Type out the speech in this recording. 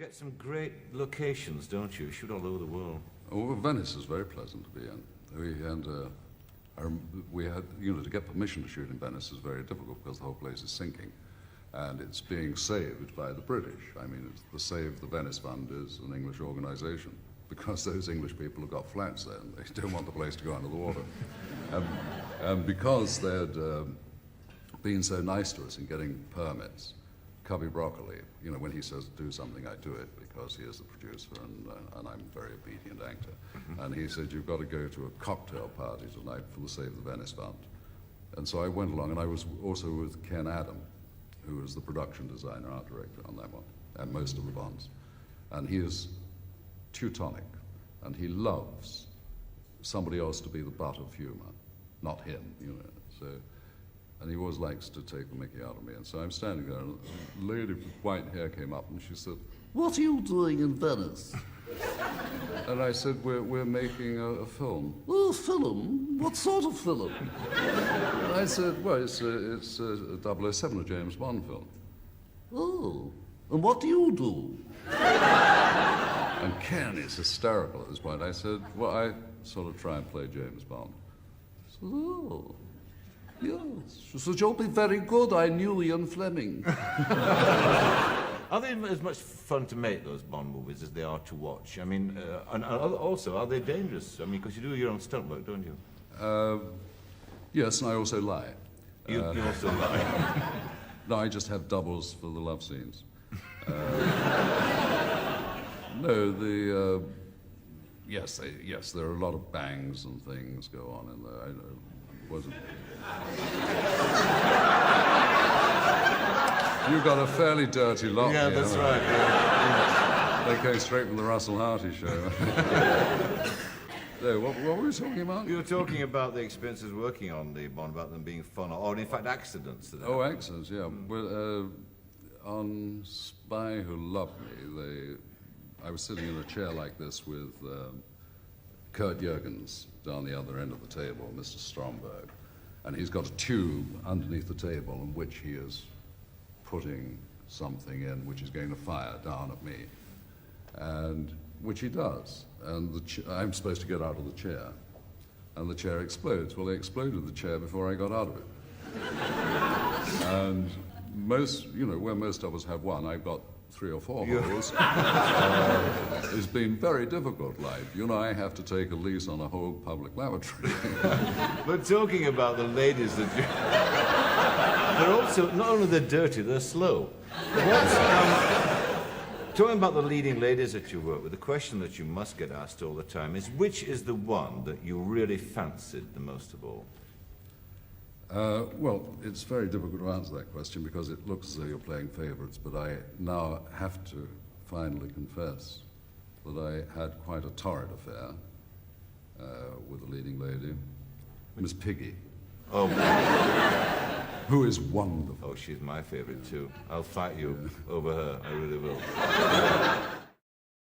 get some great locations, don't you? You shoot all over the world. Oh, well, Venice is very pleasant to be in. We had, to get permission to shoot in Venice is very difficult because the whole place is sinking. And it's being saved by the British. I mean, the Save the Venice Fund is an English organization because those English people have got flats there and they don't want the place to go under the water. And because they'd been so nice to us in getting permits, Cubby Broccoli, when he says do something, I do it because he is the producer and I'm a very obedient actor. Mm-hmm. And he said, you've got to go to a cocktail party tonight for the Save the Venice Fund. And so I went along, and I was also with Ken Adam, who was the production designer, art director on that one, and most of the Bonds. And he is Teutonic, and he loves somebody else to be the butt of humor, not him, So, and he always likes to take the mickey out of me. And so I'm standing there, and a lady with white hair came up, and she said, "What are you doing in Venice?" And I said, we're making a film. "Oh, film? What sort of film?" And I said, well, it's a 007, a James Bond film. "Oh, and what do you do?" And Ken is hysterical at this point. I said, well, I sort of try and play James Bond. He said, "Oh, yes." She said, "You'll be very good. I knew Ian Fleming." Are they as much fun to make, those Bond movies, as they are to watch? I mean, and also, are they dangerous? I mean, because you do your own stunt work, don't you? Yes, and I also lie. You also lie. No, I just have doubles for the love scenes. No, yes, there are a lot of bangs and things go on in there. I wasn't. You've got a fairly dirty lot. Yeah, that's right. Yeah. They came straight from the Russell Harty show. No, what were we talking about? You were talking about the experiences working on the Bond, about them being fun, or in fact accidents. Oh, accidents, yeah. Well, on Spy Who Loved Me, I was sitting in a chair like this with Kurt Jurgens down the other end of the table, Mr. Stromberg, and he's got a tube underneath the table in which he is putting something in which is going to fire down at me, and which he does. And I'm supposed to get out of the chair, and the chair explodes. Well, they exploded the chair before I got out of it. And where most of us have one, I've got 3 or 4 holes. It's been very difficult life. I have to take a lease on a whole public lavatory. But talking about the ladies that they're also, not only they're dirty, they're slow. Talking about the leading ladies that you work with, the question that you must get asked all the time is, which is the one that you really fancied the most of all? Well, it's very difficult to answer that question because it looks as though you're playing favorites, but I now have to finally confess that I had quite a torrid affair with a leading lady, Miss Piggy. Oh, who is wonderful. Oh, she's my favorite too. I'll fight you over her, I really will.